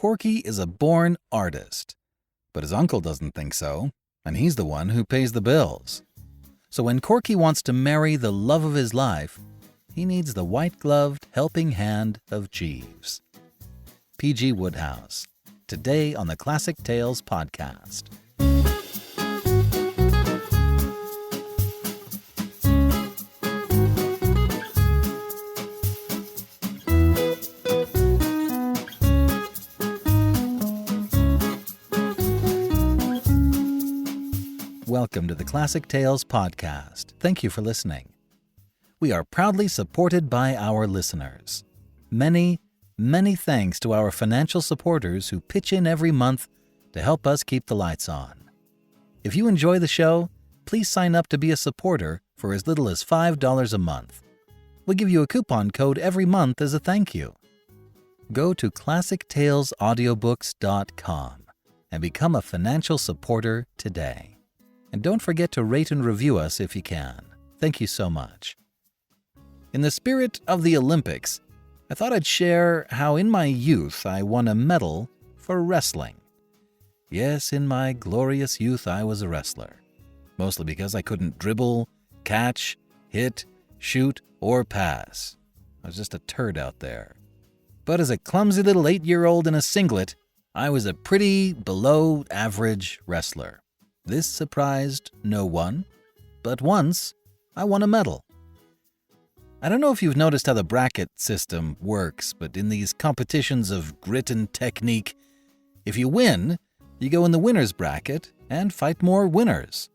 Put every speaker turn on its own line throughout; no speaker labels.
Corky is a born artist. But his uncle doesn't think so, and he's the one who pays the bills. So when Corky wants to marry the love of his life, he needs the white-gloved helping hand of Jeeves. P.G. Wodehouse, today on the Classic Tales podcast. Welcome to the Classic Tales podcast. Thank you for listening. We are proudly supported by our listeners. Many thanks to our financial supporters who pitch in every month to help us keep the lights on. If you enjoy the show, please sign up to be a supporter for as little as $5 a month. We'll give you a coupon code every month as a thank you. Go to ClassicTalesAudiobooks.com and become a financial supporter today. And don't forget to rate and review us if you can. Thank you so much. In the spirit of the Olympics, I thought I'd share how in my youth I won a medal for wrestling. Yes, in my glorious youth I was a wrestler. Mostly because I couldn't dribble, catch, hit, shoot, or pass. I was just a turd out there. But as a clumsy little 8-year-old in a singlet, I was a pretty below-average wrestler. This surprised no one, but once I won a medal. I don't know if you've noticed how the bracket system works, but in these competitions of grit and technique, if you win, you go in the winner's bracket and fight more winners.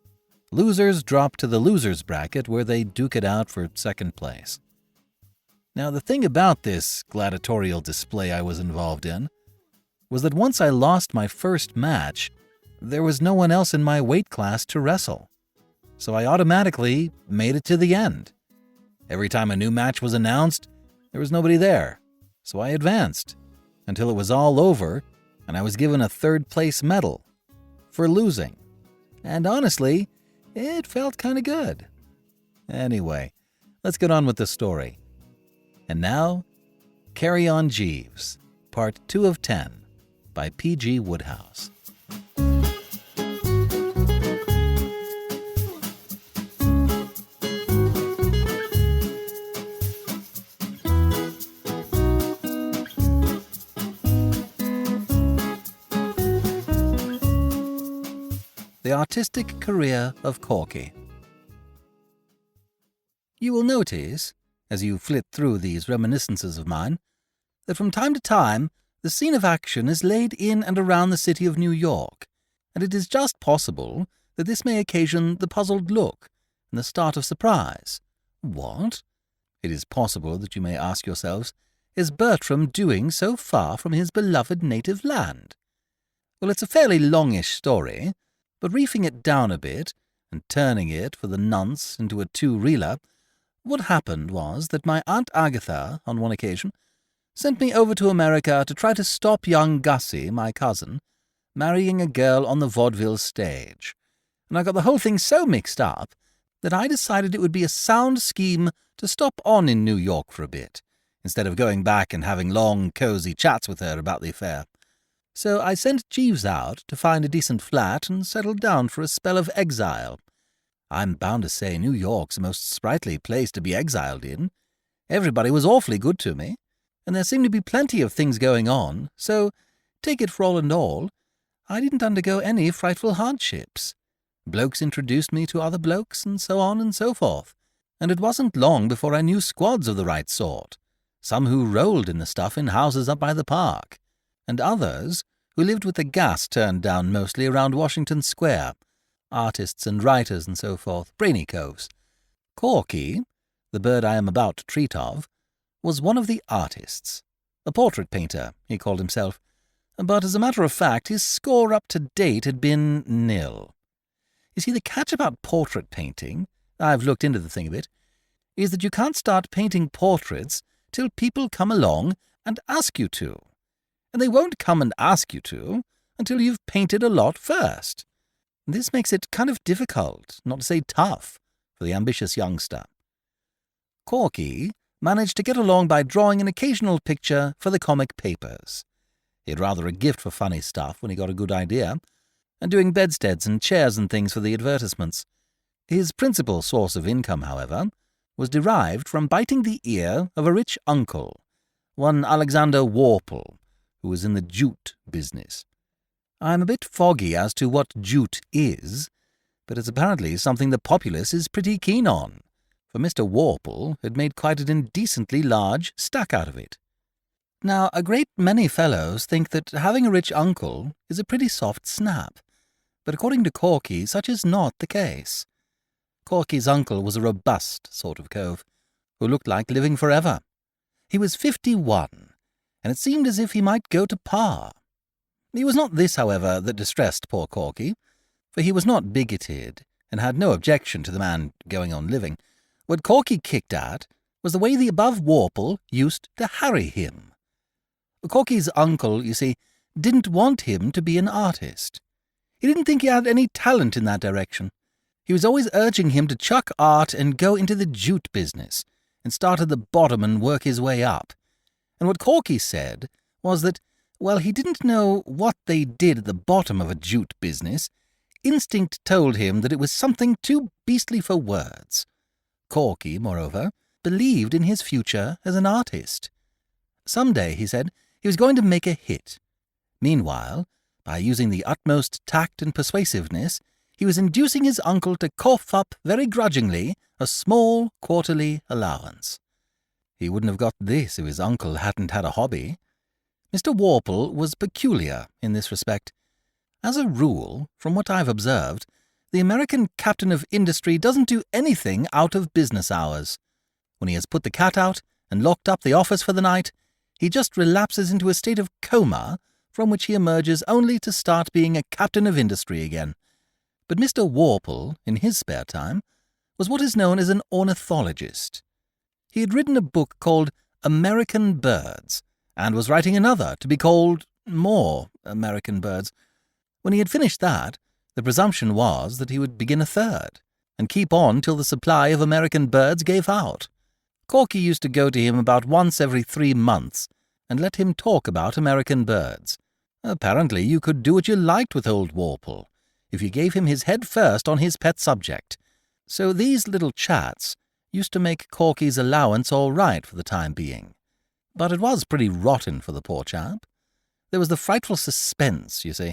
Losers drop to the loser's bracket where they duke it out for second place. Now, the thing about this gladiatorial display I was involved in was that once I lost my first match, there was no one else in my weight class to wrestle. So I automatically made it to the end. Every time a new match was announced, there was nobody there. So I advanced until it was all over and I was given a third-place medal for losing. And honestly, it felt kind of good. Anyway, let's get on with the story. And now, Carry On Jeeves, Part 2 of 10 by P.G. Wodehouse. The artistic career of Corky. You will notice, as you flit through these reminiscences of mine, that from time to time the scene of action is laid in and around the city of New York, and it is just possible that this may occasion the puzzled look and the start of surprise. What? It is possible that you may ask yourselves, is Bertram doing so far from his beloved native land? Well, it's a fairly longish story, but reefing it down a bit and turning it for the nonce into a two-reeler, what happened was that my Aunt Agatha, on one occasion, sent me over to America to try to stop young Gussie, my cousin, marrying a girl on the vaudeville stage. And I got the whole thing so mixed up that I decided it would be a sound scheme to stop on in New York for a bit, instead of going back and having long, cosy chats with her about the affair. So I sent Jeeves out to find a decent flat and settled down for a spell of exile. I'm bound to say New York's a most sprightly place to be exiled in. Everybody was awfully good to me, and there seemed to be plenty of things going on, so, take it for all and all, I didn't undergo any frightful hardships. Blokes introduced me to other blokes, and so on and so forth, and it wasn't long before I knew squads of the right sort, some who rolled in the stuff in houses up by the park, and others who lived with the gas turned down mostly around Washington Square, artists and writers and so forth, brainy coves. Corky, the bird I am about to treat of, was one of the artists. A portrait painter, he called himself, but as a matter of fact his score up to date had been nil. You see, the catch about portrait painting, I've looked into the thing a bit, is that you can't start painting portraits till people come along and ask you to. And they won't come and ask you to until you've painted a lot first. This makes it kind of difficult, not to say tough, for the ambitious youngster. Corky managed to get along by drawing an occasional picture for the comic papers. He had rather a gift for funny stuff when he got a good idea, and doing bedsteads and chairs and things for the advertisements. His principal source of income, however, was derived from biting the ear of a rich uncle, one Alexander Warple, who was in the jute business. I'm a bit foggy as to what jute is, but it's apparently something the populace is pretty keen on, for Mr. Warple had made quite an indecently large stack out of it. Now, a great many fellows think that having a rich uncle is a pretty soft snap, but according to Corky, such is not the case. Corky's uncle was a robust sort of cove, who looked like living forever. He was 51, and it seemed as if he might go to par. It was not this, however, that distressed poor Corky, for he was not bigoted, and had no objection to the man going on living. What Corky kicked at was the way the above Warple used to harry him. Corky's uncle, you see, didn't want him to be an artist. He didn't think he had any talent in that direction. He was always urging him to chuck art and go into the jute business, and start at the bottom and work his way up. And what Corky said was that, well, he didn't know what they did at the bottom of a jute business. Instinct told him that it was something too beastly for words. Corky, moreover, believed in his future as an artist. Some day, he said, he was going to make a hit. Meanwhile, by using the utmost tact and persuasiveness, he was inducing his uncle to cough up very grudgingly a small quarterly allowance. He wouldn't have got this if his uncle hadn't had a hobby. Mr. Warple was peculiar in this respect. As a rule, from what I've observed, the American captain of industry doesn't do anything out of business hours. When he has put the cat out and locked up the office for the night, he just relapses into a state of coma from which he emerges only to start being a captain of industry again. But Mr. Warple, in his spare time, was what is known as an ornithologist. He had written a book called American Birds, and was writing another to be called More American Birds. When he had finished that, the presumption was that he would begin a third, and keep on till the supply of American birds gave out. Corky used to go to him about once every 3 months, and let him talk about American birds. Apparently you could do what you liked with old Warple, if you gave him his head first on his pet subject. So these little chats used to make Corky's allowance all right for the time being. But it was pretty rotten for the poor chap. There was the frightful suspense, you see,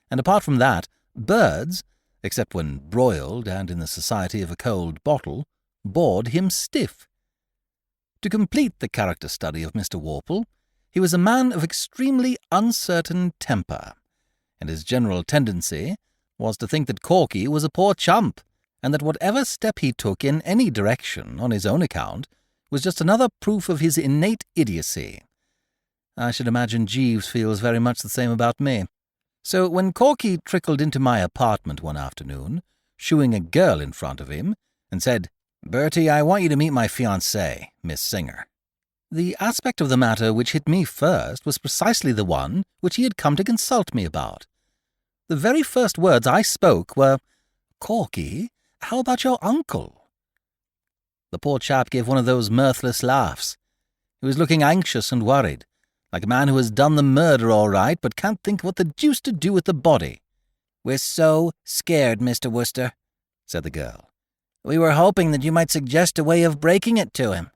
and apart from that, birds, except when broiled and in the society of a cold bottle, bored him stiff. To complete the character study of Mr. Warple, he was a man of extremely uncertain temper, and his general tendency was to think that Corky was a poor chump, and that whatever step he took in any direction on his own account was just another proof of his innate idiocy. I should imagine Jeeves feels very much the same about me. So when Corky trickled into my apartment one afternoon, shooing a girl in front of him, and said, "Bertie, I want you to meet my fiancée, Miss Singer," the aspect of the matter which hit me first was precisely the one which he had come to consult me about. The very first words I spoke were, "Corky, how about your uncle?" The poor chap gave one of those mirthless laughs. He was looking anxious and worried, like a man who has done the murder all right but can't think what the deuce to do with the body. "We're so scared, Mr. Wooster," said the girl. "We were hoping that you might suggest a way of breaking it to him."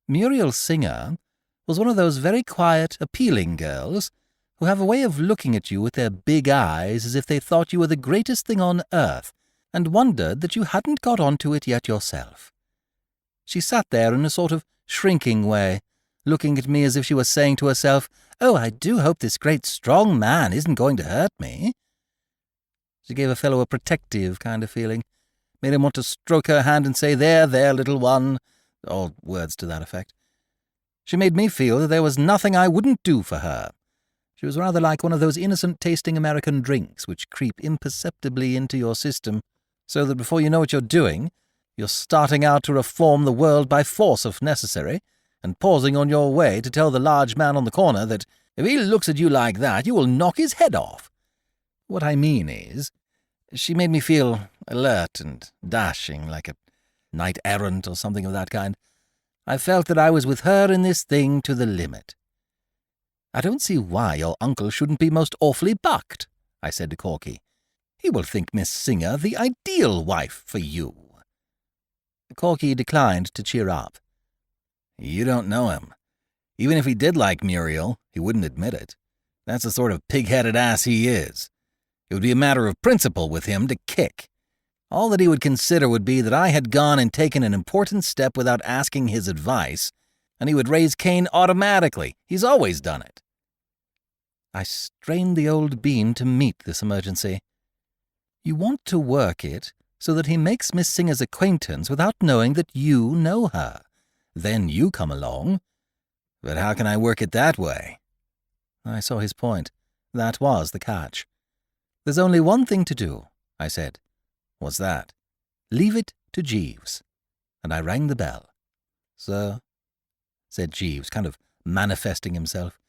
Muriel Singer was one of those very quiet, appealing girls who have a way of looking at you with their big eyes as if they thought you were the greatest thing on earth and wondered that you hadn't got on to it yet yourself. She sat there in a sort of shrinking way, looking at me as if she was saying to herself, "Oh, I do hope this great strong man isn't going to hurt me." She gave a fellow a protective kind of feeling, made him want to stroke her hand and say, "There, there, little one," or words to that effect. She made me feel that there was nothing I wouldn't do for her. She was rather like one of those innocent-tasting American drinks which creep imperceptibly into your system, so that before you know what you're doing, you're starting out to reform the world by force if necessary, and pausing on your way to tell the large man on the corner that if he looks at you like that, you will knock his head off. What I mean is, she made me feel alert and dashing, like a knight-errant or something of that kind. I felt that I was with her in this thing to the limit. "I don't see why your uncle shouldn't be most awfully bucked," I said to Corky. "He will think Miss Singer the ideal wife for you." Corky declined to cheer up. "You don't know him. Even if he did like Muriel, he wouldn't admit it. That's the sort of pig-headed ass he is. It would be a matter of principle with him to kick. All that he would consider would be that I had gone and taken an important step without asking his advice, and he would raise Cain automatically. He's always done it." I strained the old bean to meet this emergency. "You want to work it so that he makes Miss Singer's acquaintance without knowing that you know her. Then you come along." "But how can I work it that way?" I saw his point. That was the catch. "There's only one thing to do," I said. "What's that?" "Leave it to Jeeves." And I rang the bell. "Sir?" said Jeeves, kind of manifesting himself.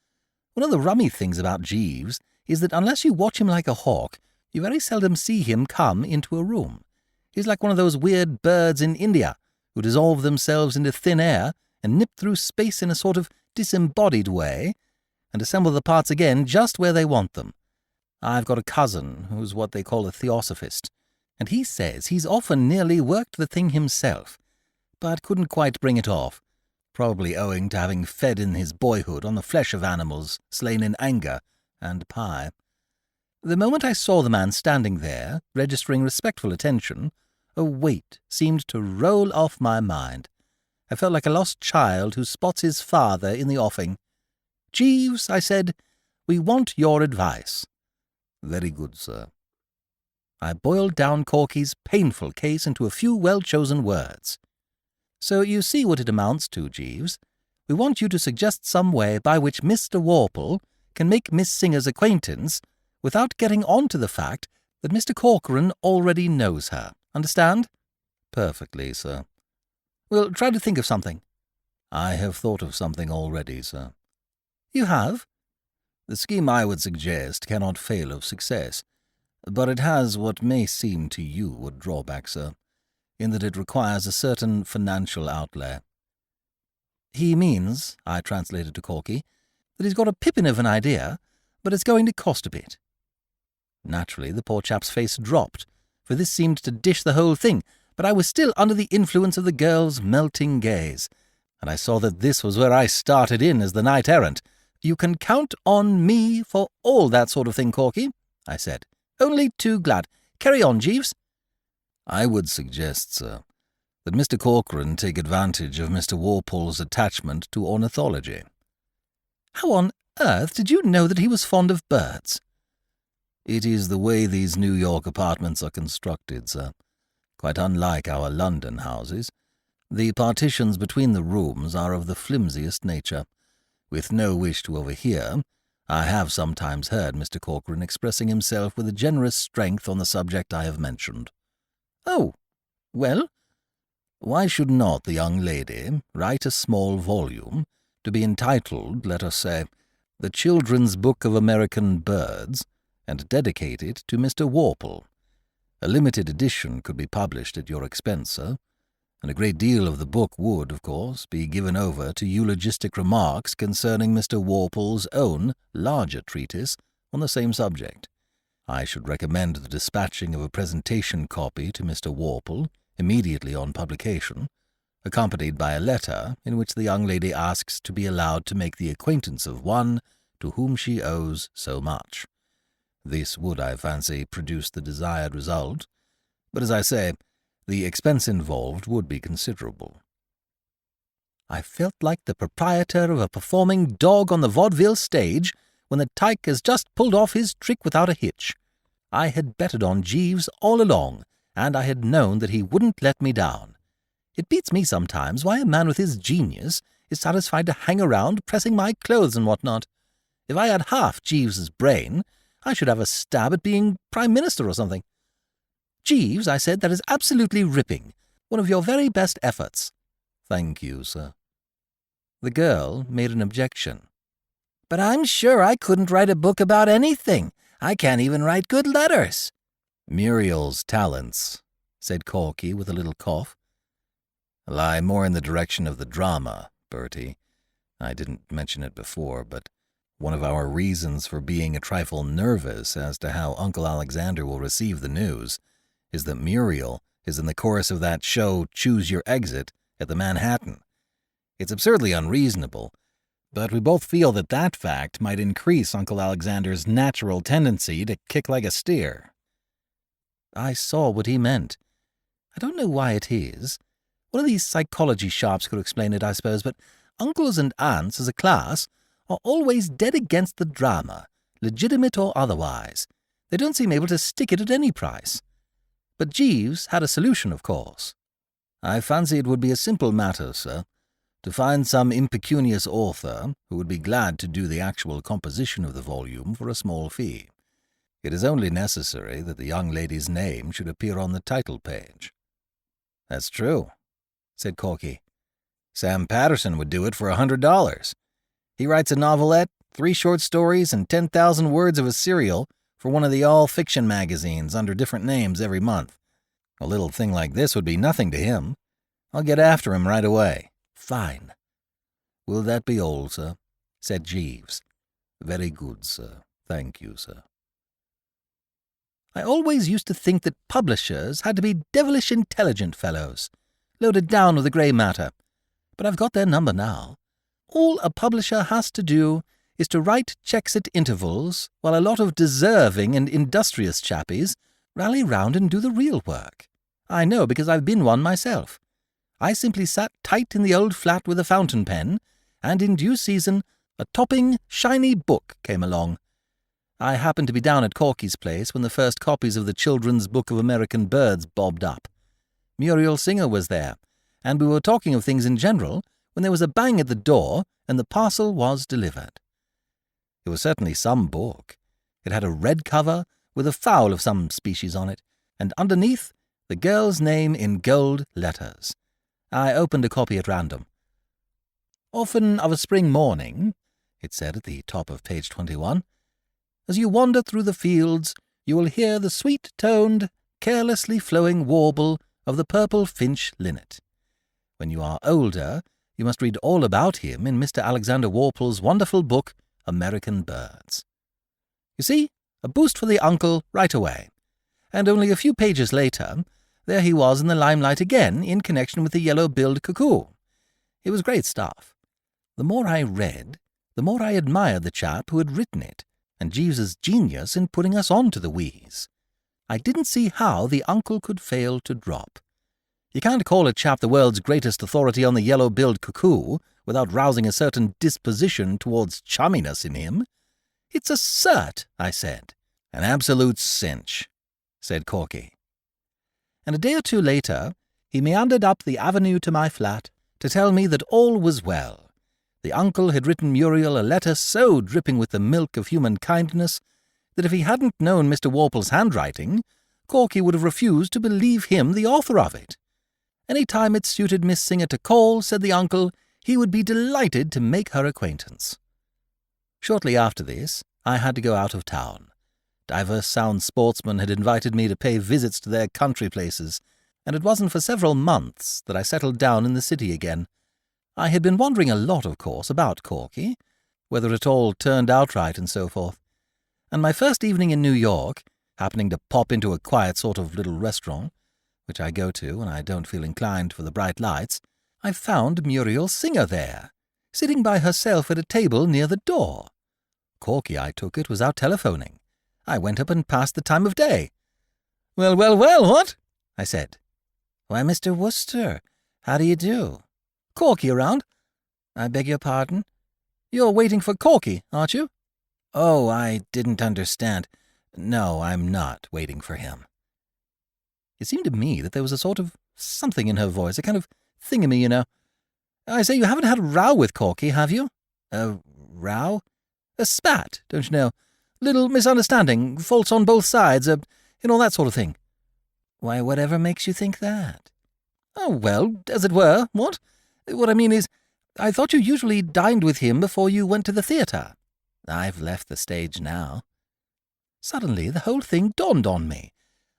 One of the rummy things about Jeeves is that unless you watch him like a hawk, you very seldom see him come into a room. He's like one of those weird birds in India who dissolve themselves into thin air and nip through space in a sort of disembodied way and assemble the parts again just where they want them. I've got a cousin who's what they call a theosophist, and he says he's often nearly worked the thing himself, but couldn't quite bring it off, probably owing to having fed in his boyhood on the flesh of animals slain in anger and pie. The moment I saw the man standing there, registering respectful attention, a weight seemed to roll off my mind. I felt like a lost child who spots his father in the offing. "Jeeves," I said, "we want your advice." "Very good, sir." I boiled down Corky's painful case into a few well-chosen words. "So you see what it amounts to, Jeeves. We want you to suggest some way by which Mr. Warple can make Miss Singer's acquaintance without getting on to the fact that Mr. Corcoran already knows her. Understand?" "Perfectly, sir." "Well, try to think of something." "I have thought of something already, sir." "You have?" "The scheme I would suggest cannot fail of success, but it has what may seem to you a drawback, sir, in that it requires a certain financial outlay." "He means," I translated to Corky, "that he's got a pippin of an idea, but it's going to cost a bit." Naturally, the poor chap's face dropped, for this seemed to dish the whole thing, but I was still under the influence of the girl's melting gaze, and I saw that this was where I started in as the knight-errant. "You can count on me for all that sort of thing, Corky," I said. "Only too glad. Carry on, Jeeves." "I would suggest, sir, that Mr. Corcoran take advantage of Mr. Warple's attachment to ornithology." "How on earth did you know that he was fond of birds?" "It is the way these New York apartments are constructed, sir. Quite unlike our London houses. The partitions between the rooms are of the flimsiest nature. With no wish to overhear, I have sometimes heard Mr. Corcoran expressing himself with a generous strength on the subject I have mentioned." "Oh, well?" "Why should not the young lady write a small volume, to be entitled, let us say, The Children's Book of American Birds, and dedicate it to Mr. Warple? A limited edition could be published at your expense, sir, and a great deal of the book would, of course, be given over to eulogistic remarks concerning Mr. Warple's own larger treatise on the same subject. I should recommend the dispatching of a presentation copy to Mr. Warple immediately on publication, accompanied by a letter in which the young lady asks to be allowed to make the acquaintance of one to whom she owes so much. This would, I fancy, produce the desired result, but as I say, the expense involved would be considerable." I felt like the proprietor of a performing dog on the vaudeville stage when the tyke has just pulled off his trick without a hitch. I had betted on Jeeves all along, and I had known that he wouldn't let me down. It beats me sometimes why a man with his genius is satisfied to hang around pressing my clothes and what not. If I had half Jeeves's brain, I should have a stab at being Prime Minister or something. "Jeeves," I said, "that is absolutely ripping. One of your very best efforts." "Thank you, sir." The girl made an objection. "But I'm sure I couldn't write a book about anything. I can't even write good letters." "Muriel's talents," said Corky with a little cough, "lie more in the direction of the drama, Bertie. I didn't mention it before, but One of our reasons for being a trifle nervous as to how Uncle Alexander will receive the news is that Muriel is in the chorus of that show Choose Your Exit at the Manhattan. It's absurdly unreasonable, but we both feel that that fact might increase Uncle Alexander's natural tendency to kick like a steer. I saw what he meant. I don't know why it is. One of these psychology sharps could explain it, I suppose, but uncles and aunts as a class are always dead against the drama, legitimate or otherwise. They don't seem able to stick it at any price. But Jeeves had a solution, of course. I fancy it would be a simple matter, sir, to find some impecunious author who would be glad to do the actual composition of the volume for a small fee. It is only necessary that the young lady's name should appear on the title page. That's true, said Corky. Sam Patterson would do it for $100. He writes a novelette, 3 short stories, and 10,000 words of a serial for one of the all-fiction magazines under different names every month. A little thing like this would be nothing to him. I'll get after him right away. Fine. Will that be all, sir? Said Jeeves. Very good, sir. Thank you, sir. I always used to think that publishers had to be devilish intelligent fellows, loaded down with the grey matter, but I've got their number now. All a publisher has to do is to write checks at intervals, while a lot of deserving and industrious chappies rally round and do the real work. I know, because I've been one myself. I simply sat tight in the old flat with a fountain pen, and in due season a topping, shiny book came along. I happened to be down at Corky's place when the first copies of the Children's Book of American Birds bobbed up. Muriel Singer was there, and we were talking of things in general when there was a bang at the door and the parcel was delivered. It was certainly some book. It had a red cover with a fowl of some species on it, and underneath the girl's name in gold letters. I opened a copy at random. Often of a spring morning, it said at the top of page 21, as you wander through the fields, you will hear the sweet-toned, carelessly flowing warble of the purple finch linnet. When you are older, you must read all about him in Mr. Alexander Warple's wonderful book, American Birds. You see, a boost for the uncle right away. And only a few pages later, there he was in the limelight again in connection with the yellow-billed cuckoo. It was great stuff. The more I read, the more I admired the chap who had written it, and Jeeves's genius in putting us on to the wheeze. I didn't see how the uncle could fail to drop. You can't call a chap the world's greatest authority on the yellow-billed cuckoo without rousing a certain disposition towards chumminess in him. It's a cert, I said. An absolute cinch, said Corky. And a day or two later, he meandered up the avenue to my flat to tell me that all was well. The uncle had written Muriel a letter so dripping with the milk of human kindness that if he hadn't known Mr. Warple's handwriting, Corky would have refused to believe him the author of it. Any time it suited Miss Singer to call, said the uncle, he would be delighted to make her acquaintance. Shortly after this, I had to go out of town. Divers sound sportsmen had invited me to pay visits to their country places, and it wasn't for several months that I settled down in the city again. I had been wondering a lot, of course, about Corky, whether it all turned out right and so forth. And my first evening in New York, happening to pop into a quiet sort of little restaurant, which I go to when I don't feel inclined for the bright lights, I found Muriel Singer there, sitting by herself at a table near the door. Corky, I took it, was out telephoning. I went up and passed the time of day. "Well, well, well, what?" I said. "Why, Mr. Wooster, how do you do? Corky around?" "I beg your pardon?" "You're waiting for Corky, aren't you?" "Oh, I didn't understand. No, I'm not waiting for him." It seemed to me that there was a sort of something in her voice, a kind of thingamy, you know. "I say, you haven't had a row with Corky, have you?" "A row?" "A spat, don't you know? Little misunderstanding, faults on both sides, all that sort of thing." "Why, whatever makes you think that?" "Oh, well, as it were, what? What I mean is, I thought you usually dined with him before you went to the theatre." "I've left the stage now." Suddenly the whole thing dawned on me.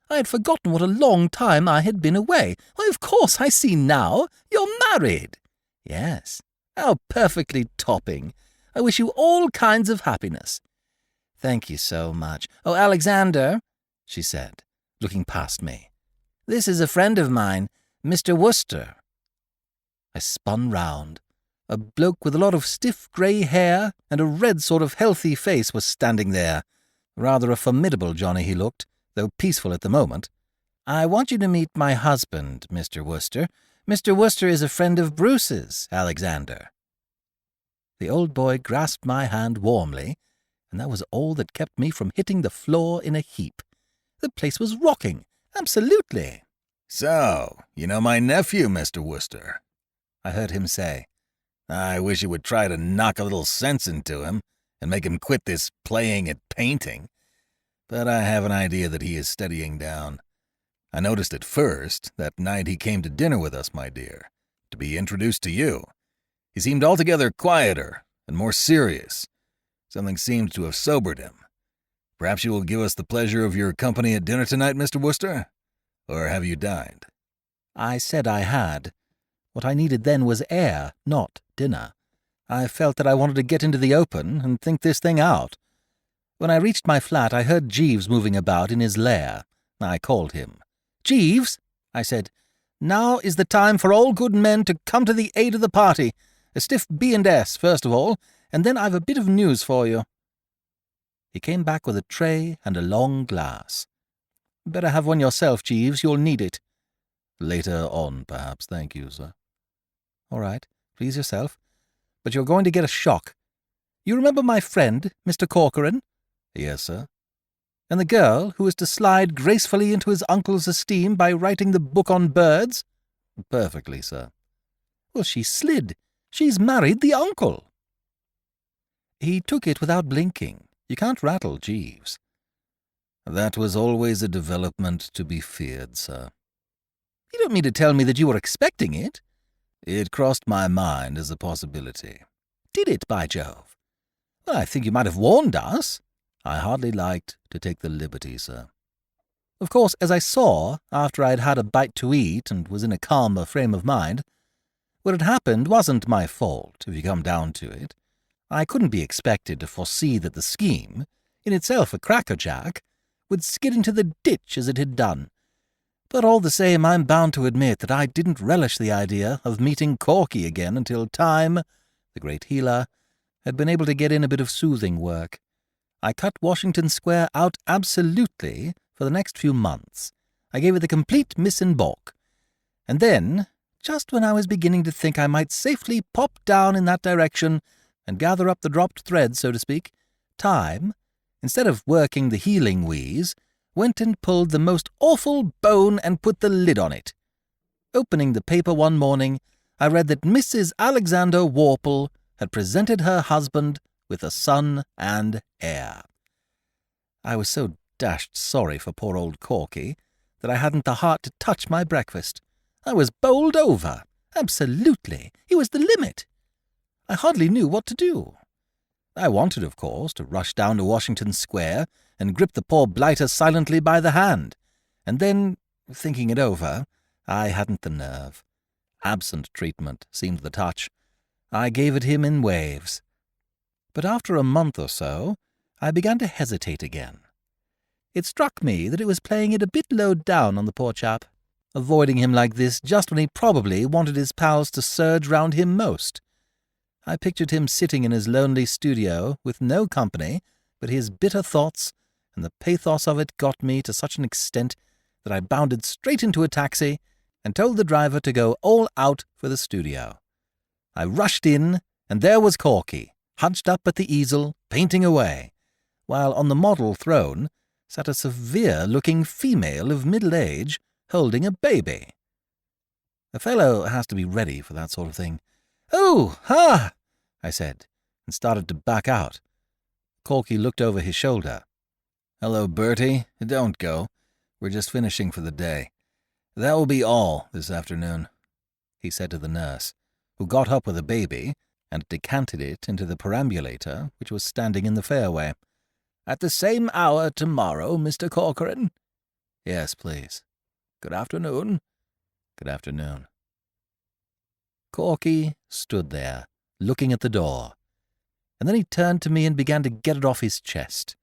I had forgotten what a long time I had been away. Why, of course, I see now. You're married." "Yes." "How perfectly topping. I wish you all kinds of happiness." "Thank you so much. Oh, Alexander," she said, looking past me. "This is a friend of mine, Mr. Wooster." I spun round. A bloke with a lot of stiff grey hair and a red sort of healthy face was standing there. Rather a formidable Johnny he looked, though peaceful at the moment. "I want you to meet my husband, Mr. Wooster. Mr. Wooster is a friend of Bruce's, Alexander." The old boy grasped my hand warmly, and that was all that kept me from hitting the floor in a heap. The place was rocking. Absolutely.
"So, you know my nephew, Mr. Wooster," I heard him say. "I wish you would try to knock a little sense into him and make him quit this playing at painting. But I have an idea that he is steadying down. I noticed at first, that night he came to dinner with us, my dear, to be introduced to you. He seemed altogether quieter and more serious. Something seemed to have sobered him. Perhaps you will give us the pleasure of your company at dinner tonight, Mr. Wooster? Or have you dined?"
I said I had. What I needed then was air, not dinner. I felt that I wanted to get into the open and think this thing out. When I reached my flat, I heard Jeeves moving about in his lair. I called him. "Jeeves," I said, "now is the time for all good men to come to the aid of the party. A stiff B&S, first of all, and then I've a bit of news for you." He came back with a tray and a long glass. "Better have one yourself, Jeeves. You'll need it."
"Later on, perhaps. Thank you, sir."
"All right. Please yourself. But you're going to get a shock. You remember my friend, Mr. Corcoran?"
"Yes, sir."
"And the girl who was to slide gracefully into his uncle's esteem by writing the book on birds?"
"Perfectly, sir."
"Well, she slid. She's married the uncle." He took it without blinking. You can't rattle Jeeves.
"That was always a development to be feared, sir."
"You don't mean to tell me that you were expecting it?"
"It crossed my mind as a possibility."
"Did it, by Jove? Well, I think you might have warned us."
"I hardly liked to take the liberty, sir."
Of course, as I saw, after I'd had a bite to eat and was in a calmer frame of mind, what had happened wasn't my fault, if you come down to it. I couldn't be expected to foresee that the scheme, in itself a crackerjack, would skid into the ditch as it had done. But all the same, I'm bound to admit that I didn't relish the idea of meeting Corky again until Time, the great healer, had been able to get in a bit of soothing work. I cut Washington Square out absolutely for the next few months. I gave it the complete miss and baulk. And then, just when I was beginning to think I might safely pop down in that direction and gather up the dropped thread, so to speak, Time, instead of working the healing wheeze, went and pulled the most awful bone and put the lid on it. Opening the paper one morning, I read that Mrs. Alexander Warple had presented her husband with a son and heir. I was so dashed sorry for poor old Corky that I hadn't the heart to touch my breakfast. I was bowled over. Absolutely. He was the limit. I hardly knew what to do. I wanted, of course, to rush down to Washington Square and grip the poor blighter silently by the hand. And then, thinking it over, I hadn't the nerve. Absent treatment seemed the touch. I gave it him in waves. But after a month or so, I began to hesitate again. It struck me that it was playing it a bit low down on the poor chap, avoiding him like this just when he probably wanted his pals to surge round him most. I pictured him sitting in his lonely studio with no company but his bitter thoughts, and the pathos of it got me to such an extent that I bounded straight into a taxi and told the driver to go all out for the studio. I rushed in, and there was Corky, hunched up at the easel, painting away, while on the model throne sat a severe-looking female of middle age holding a baby. A fellow has to be ready for that sort of thing. "Oh, ha!" I said, and started to back out. Corky looked over his shoulder.
"Hello, Bertie. Don't go. We're just finishing for the day. That will be all this afternoon," he said to the nurse, who got up with the baby and decanted it into the perambulator which was standing in the fairway.
"At the same hour tomorrow, Mr. Corcoran?"
"Yes, please."
"Good afternoon."
"Good afternoon."
Corky stood there, looking at the door, and then he turned to me and began to get it off his chest.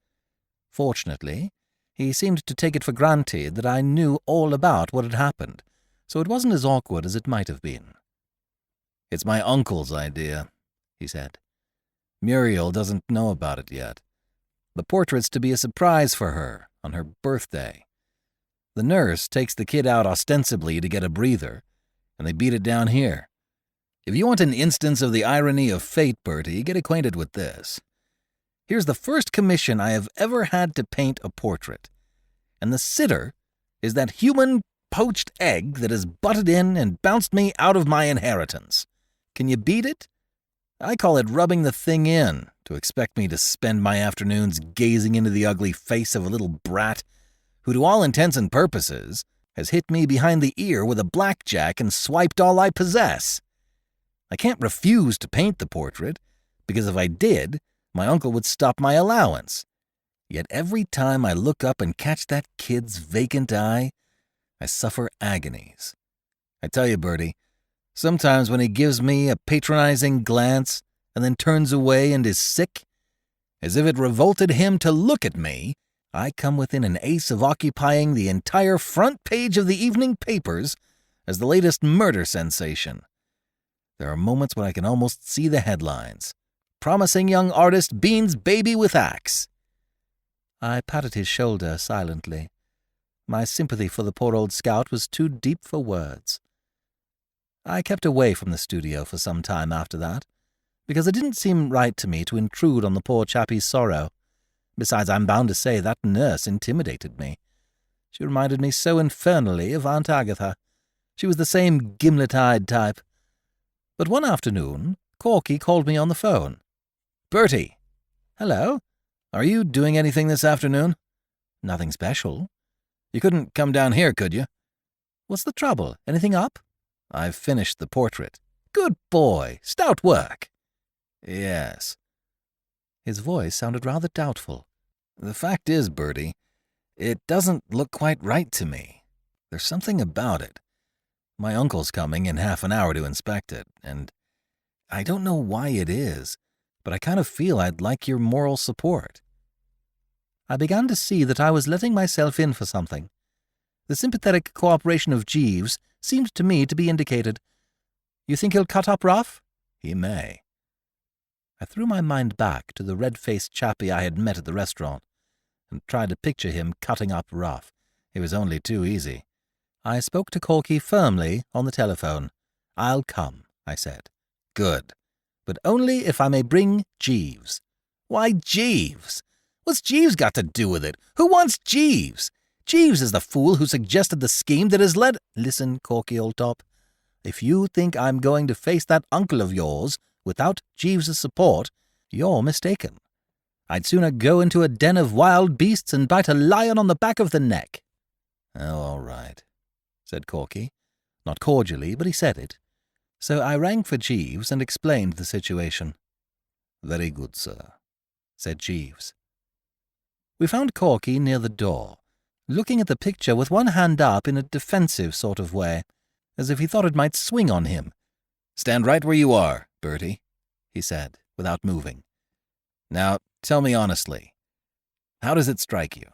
Fortunately, he seemed to take it for granted that I knew all about what had happened, so it wasn't as awkward as it might have been.
"It's my uncle's idea," he said. "Muriel doesn't know about it yet. The portrait's to be a surprise for her on her birthday. The nurse takes the kid out ostensibly to get a breather, and they beat it down here. If you want an instance of the irony of fate, Bertie, get acquainted with this. Here's the first commission I have ever had to paint a portrait, and the sitter is that human poached egg that has butted in and bounced me out of my inheritance. Can you beat it? I call it rubbing the thing in, to expect me to spend my afternoons gazing into the ugly face of a little brat who, to all intents and purposes, has hit me behind the ear with a blackjack and swiped all I possess. I can't refuse to paint the portrait, because if I did, my uncle would stop my allowance. Yet every time I look up and catch that kid's vacant eye, I suffer agonies. I tell you, Bertie, sometimes when he gives me a patronizing glance and then turns away and is sick, as if it revolted him to look at me, I come within an ace of occupying the entire front page of the evening papers as the latest murder sensation. There are moments when I can almost see the headlines. "Promising young artist beans baby with axe."
I patted his shoulder silently. My sympathy for the poor old scout was too deep for words. I kept away from the studio for some time after that, because it didn't seem right to me to intrude on the poor chappie's sorrow. Besides, I'm bound to say that nurse intimidated me. She reminded me so infernally of Aunt Agatha. She was the same gimlet-eyed type. But one afternoon, Corky called me on the phone.
"Bertie."
"Hello?"
"Are you doing anything this afternoon?"
"Nothing special."
"You couldn't come down here, could you?"
"What's the trouble? Anything up?"
"I've finished the portrait."
"Good boy. Stout work."
"Yes."
His voice sounded rather doubtful.
"The fact is, Bertie, it doesn't look quite right to me. There's something about it. My uncle's coming in half an hour to inspect it, and I don't know why it is, but I kind of feel I'd like your moral support."
I began to see that I was letting myself in for something. The sympathetic cooperation of Jeeves seemed to me to be indicated. "You think he'll cut up rough?"
"He may."
I threw my mind back to the red-faced chappie I had met at the restaurant, and tried to picture him cutting up rough. It was only too easy. I spoke to Corky firmly on the telephone. "I'll come," I said.
"Good.
"But only if I may bring Jeeves."
"Why Jeeves? What's Jeeves got to do with it? Who wants Jeeves? Jeeves is the fool who suggested the scheme that has led—"
"Listen, Corky, old top. If you think I'm going to face that uncle of yours without Jeeves's support, you're mistaken. I'd sooner go into a den of wild beasts and bite a lion on the back of the neck."
"Oh, all right," said Corky.
Not cordially, but he said it. So I rang for Jeeves and explained the situation.
"Very good, sir,"
said Jeeves. We found Corky near the door, looking at the picture with one hand up in a defensive sort of way, as if he thought it might swing on him.
"Stand right where you are, Bertie," he said, without moving. "Now, tell me honestly, how does it strike you?"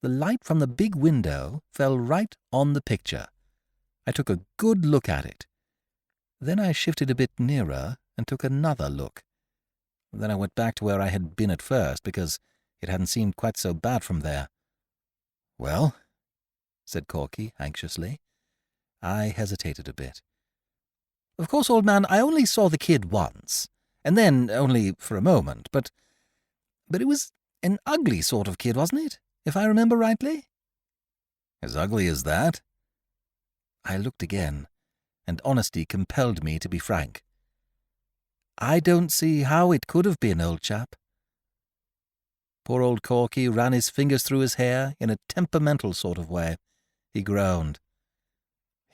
The light from the big window fell right on the picture. I took a good look at it. Then I shifted a bit nearer and took another look. Then I went back to where I had been at first, because it hadn't seemed quite so bad from there.
"Well?"
said Corky anxiously. I hesitated a bit. "Of course, old man, I only saw the kid once, and then only for a moment, but it was an ugly sort of kid, wasn't it, if I remember rightly?"
"As ugly as that?"
I looked again, and honesty compelled me to be frank. "I don't see how it could have been, old chap." Poor old Corky ran his fingers through his hair in a temperamental sort of way. He groaned.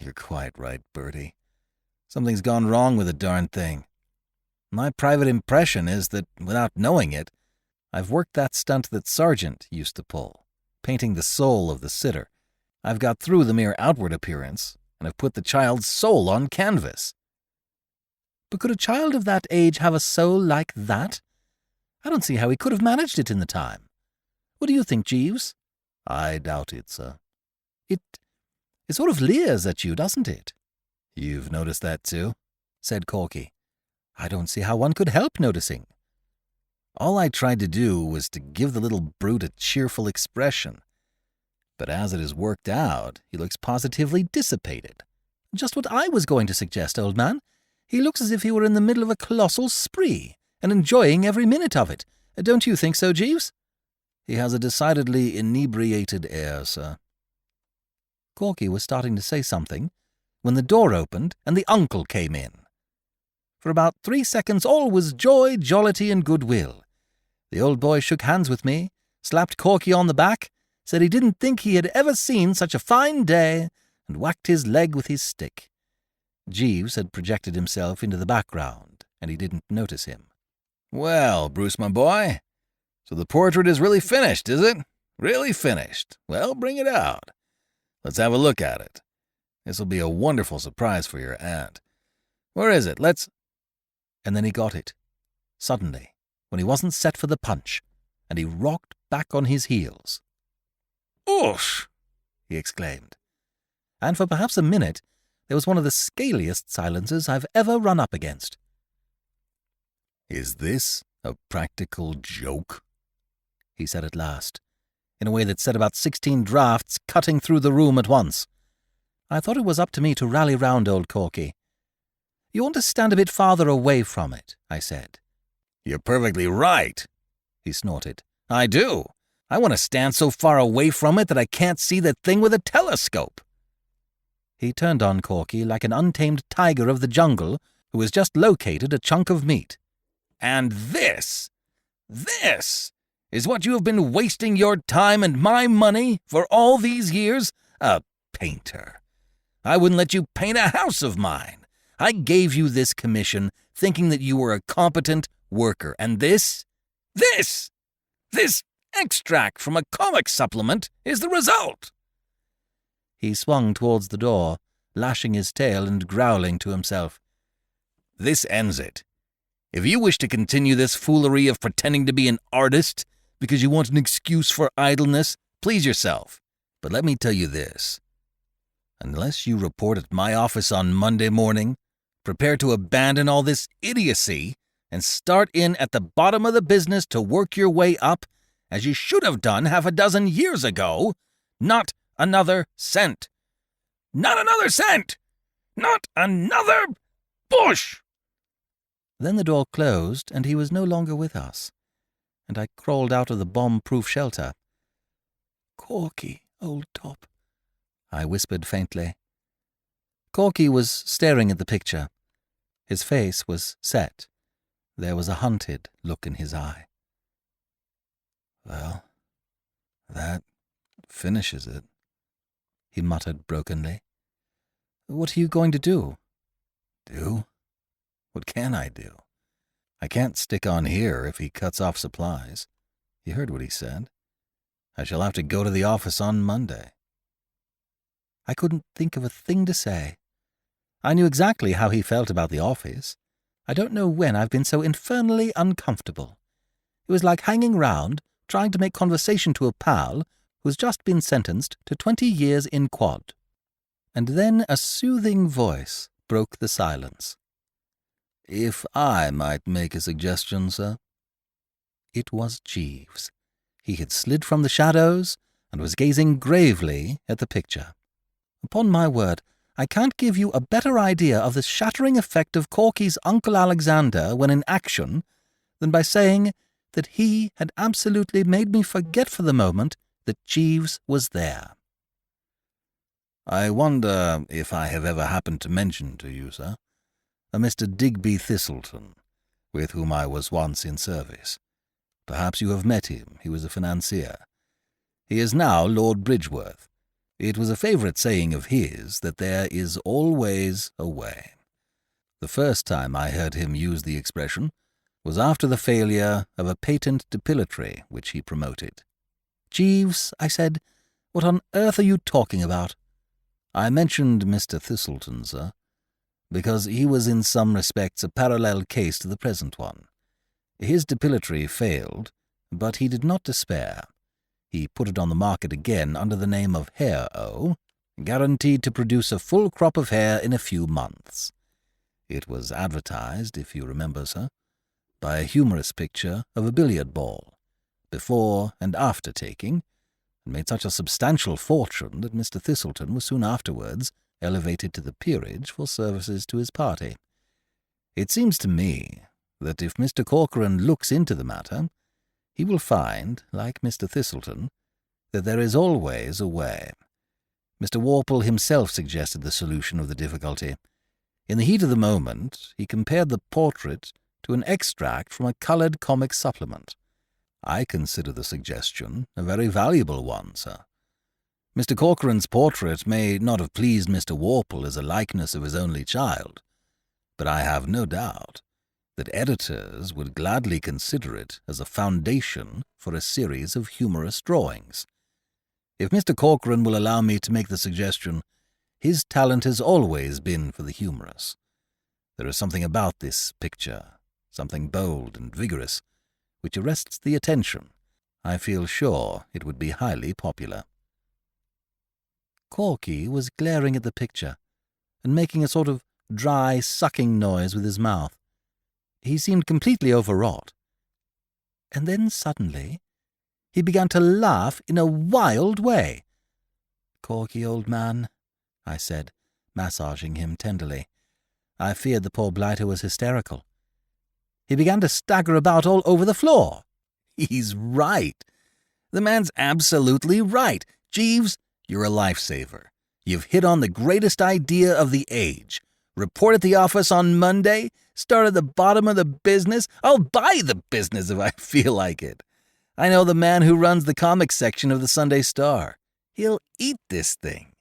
"You're quite right, Bertie. Something's gone wrong with the darn thing. My private impression is that, without knowing it, I've worked that stunt that Sargent used to pull, painting the soul of the sitter. I've got through the mere outward appearance, and have put the child's soul on canvas."
But could a child of that age have a soul like that? I don't see how he could have managed it in the time. What do you think, Jeeves?
I doubt it, sir.
It sort of leers at you, doesn't it?
You've noticed that too?
Said Corky. I don't see how one could help noticing.
All I tried to do was to give the little brute a cheerful expression. But as it has worked out, he looks positively dissipated.
Just what I was going to suggest, old man. He looks as if he were in the middle of a colossal spree, and enjoying every minute of it. Don't you think so, Jeeves?
He has a decidedly inebriated air, sir.
Corky was starting to say something when the door opened and the uncle came in. For about 3 seconds all was joy, jollity, and goodwill. The old boy shook hands with me, slapped Corky on the back, said he didn't think he had ever seen such a fine day, and whacked his leg with his stick. Jeeves had projected himself into the background, and he didn't notice him.
Well, Bruce, my boy, so the portrait is really finished, is it? Really finished? Well, bring it out. Let's have a look at it. This will be a wonderful surprise for your aunt. Where is it?
And then he got it, suddenly, when he wasn't set for the punch, and he rocked back on his heels.
"Oosh!"
he exclaimed. And for perhaps a minute, there was one of the scaliest silences I've ever run up against.
"Is this a practical joke?"
he said at last, in a way that set about 16 drafts cutting through the room at once. I thought it was up to me to rally round old Corky. You want to stand a bit farther away from it, I said.
"You're perfectly right," he snorted. "I do. I want to stand so far away from it that I can't see the thing with a telescope."
He turned on Corky like an untamed tiger of the jungle who has just located a chunk of meat.
"And this is what you have been wasting your time and my money for all these years? A painter. I wouldn't let you paint a house of mine. I gave you this commission thinking that you were a competent worker, and this extract from a comic supplement is the result."
He swung towards the door, lashing his tail and growling to himself.
"This ends it. If you wish to continue this foolery of pretending to be an artist because you want an excuse for idleness, please yourself. But let me tell you this. Unless you report at my office on Monday morning, prepare to abandon all this idiocy and start in at the bottom of the business to work your way up, as you should have done half a dozen years ago. Not another cent. Not another cent! Not another bush!"
Then the door closed, and he was no longer with us, and I crawled out of the bomb-proof shelter. "Corky, old top," I whispered faintly. Corky was staring at the picture. His face was set. There was a hunted look in his eye.
"Well, that finishes it,"
he muttered brokenly. "What are you going to do?"
"Do? What can I do? I can't stick on here if he cuts off supplies. You heard what he said. I shall have to go to the office on Monday."
I couldn't think of a thing to say. I knew exactly how he felt about the office. I don't know when I've been so infernally uncomfortable. It was like hanging round, trying to make conversation to a pal who's just been sentenced to 20 years in quad. And then a soothing voice broke the silence.
"If I might make a suggestion, sir?"
It was Jeeves. He had slid from the shadows and was gazing gravely at the picture. Upon my word, I can't give you a better idea of the shattering effect of Corky's Uncle Alexander when in action than by saying that he had absolutely made me forget for the moment that Jeeves was there.
"I wonder if I have ever happened to mention to you, sir, a Mr. Digby Thistleton, with whom I was once in service. Perhaps you have met him. He was a financier. He is now Lord Bridgeworth. It was a favourite saying of his that there is always a way. The first time I heard him use the expression was after the failure of a patent depilatory which he promoted.
"Jeeves," I said, "what on earth are you talking about?"
"I mentioned Mr. Thistleton, sir.
because he was in some respects a parallel case to the present one. His depilatory failed, but he did not despair. He put it on the market again under the name of Hair-O, guaranteed to produce a full crop of hair in a few months. It was advertised, if you remember, sir, by a humorous picture of a billiard ball, before and after taking, and made such a substantial fortune that Mr. Thistleton was soon afterwards elevated to the peerage for services to his party. It seems to me that if Mr. Corcoran looks into the matter, he will find, like Mr. Thistleton, that there is always a way. Mr. Warple himself suggested the solution of the difficulty. In the heat of the moment, he compared the portrait to an extract from a coloured comic supplement. I consider the suggestion a very valuable one, sir. Mr. Corcoran's portrait may not have pleased Mr. Warple as a likeness of his only child, but I have no doubt that editors would gladly consider it as a foundation for a series of humorous drawings. If Mr. Corcoran will allow me to make the suggestion, his talent has always been for the humorous. There is something about this picture, something bold and vigorous, which arrests the attention. I feel sure it would be highly popular. Corky was glaring at the picture and making a sort of dry, sucking noise with his mouth. He seemed completely overwrought. And then suddenly he began to laugh in a wild way. "Corky, old man," I said, massaging him tenderly. I feared the poor blighter was hysterical. He began to stagger about all over the floor.
He's right. The man's absolutely right. Jeeves, you're a lifesaver. You've hit on the greatest idea of the age. Report at the office on Monday, start at the bottom of the business. I'll buy the business if I feel like it. I know the man who runs the comics section of the Sunday Star. He'll eat this thing.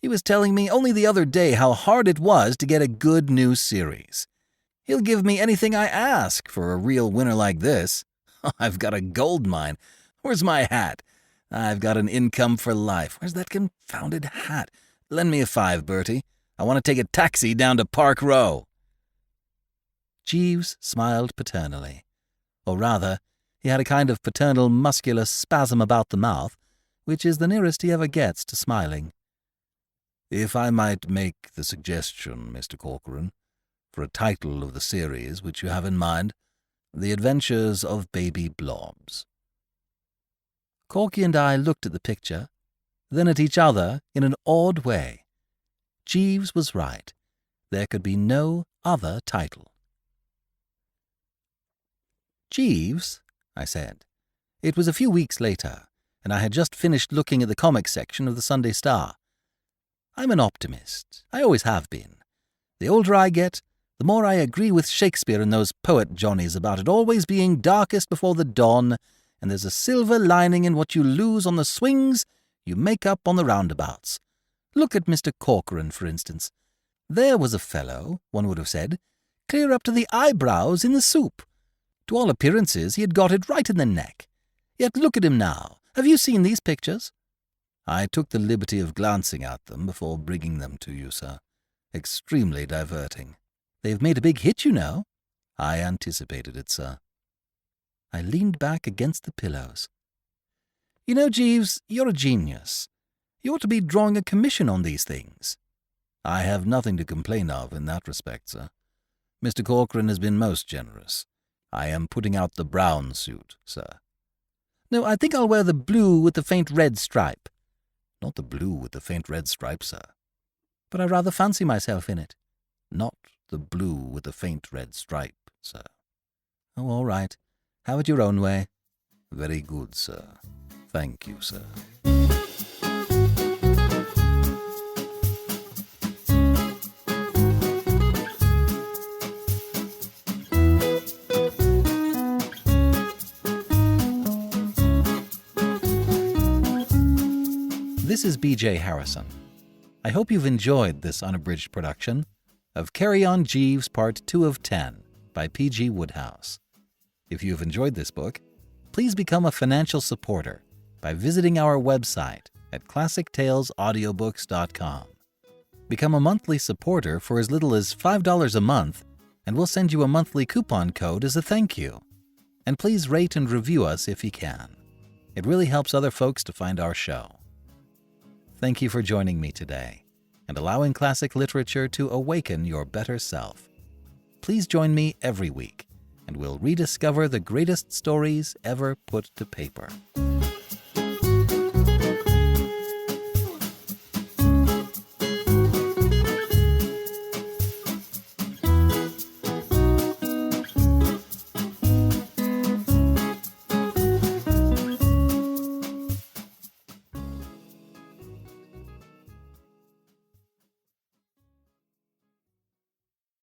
He was telling me only the other day how hard it was to get a good new series. He'll give me anything I ask for a real winner like this. I've got a gold mine. Where's my hat? I've got an income for life. Where's that confounded hat? Lend me a $5, Bertie. I want to take a taxi down to Park Row.
Jeeves smiled paternally. Or rather, he had a kind of paternal muscular spasm about the mouth, which is the nearest he ever gets to smiling.
If I might make the suggestion, Mr. Corcoran, for a title of the series which you have in mind, The Adventures of Baby Blobs.
Corky and I looked at the picture, then at each other in an odd way. Jeeves was right. There could be no other title. "Jeeves," I said. It was a few weeks later, and I had just finished looking at the comics section of the Sunday Star. I'm an optimist. I always have been. The older I get, the more I agree with Shakespeare and those poet Johnnies about it always being darkest before the dawn, and there's a silver lining in what you lose on the swings you make up on the roundabouts. Look at Mr. Corcoran, for instance. There was a fellow, one would have said, clear up to the eyebrows in the soup. To all appearances he had got it right in the neck. Yet look at him now. Have you seen these pictures?
I took the liberty of glancing at them before bringing them to you, sir. Extremely diverting.
They've made a big hit, you know.
I anticipated it, sir.
I leaned back against the pillows. You know, Jeeves, you're a genius. You ought to be drawing a commission on these things.
I have nothing to complain of in that respect, sir. Mr. Corcoran has been most generous. I am putting out the brown suit, sir.
No, I think I'll wear the blue with the faint red stripe.
Not the blue with the faint red stripe, sir.
But I rather fancy myself in it.
Not the blue with the faint red stripe, sir.
Oh, all right. Have it your own way.
Very good, sir. Thank you, sir.
This is B.J. Harrison. I hope you've enjoyed this unabridged production of Carry On Jeeves Part 2 of 10 by P.G. Wodehouse. If you've enjoyed this book, please become a financial supporter by visiting our website at classictalesaudiobooks.com. Become a monthly supporter for as little as $5 a month, and we'll send you a monthly coupon code as a thank you. And please rate and review us if you can. It really helps other folks to find our show. Thank you for joining me today and allowing classic literature to awaken your better self. Please join me every week, and we'll rediscover the greatest stories ever put to paper.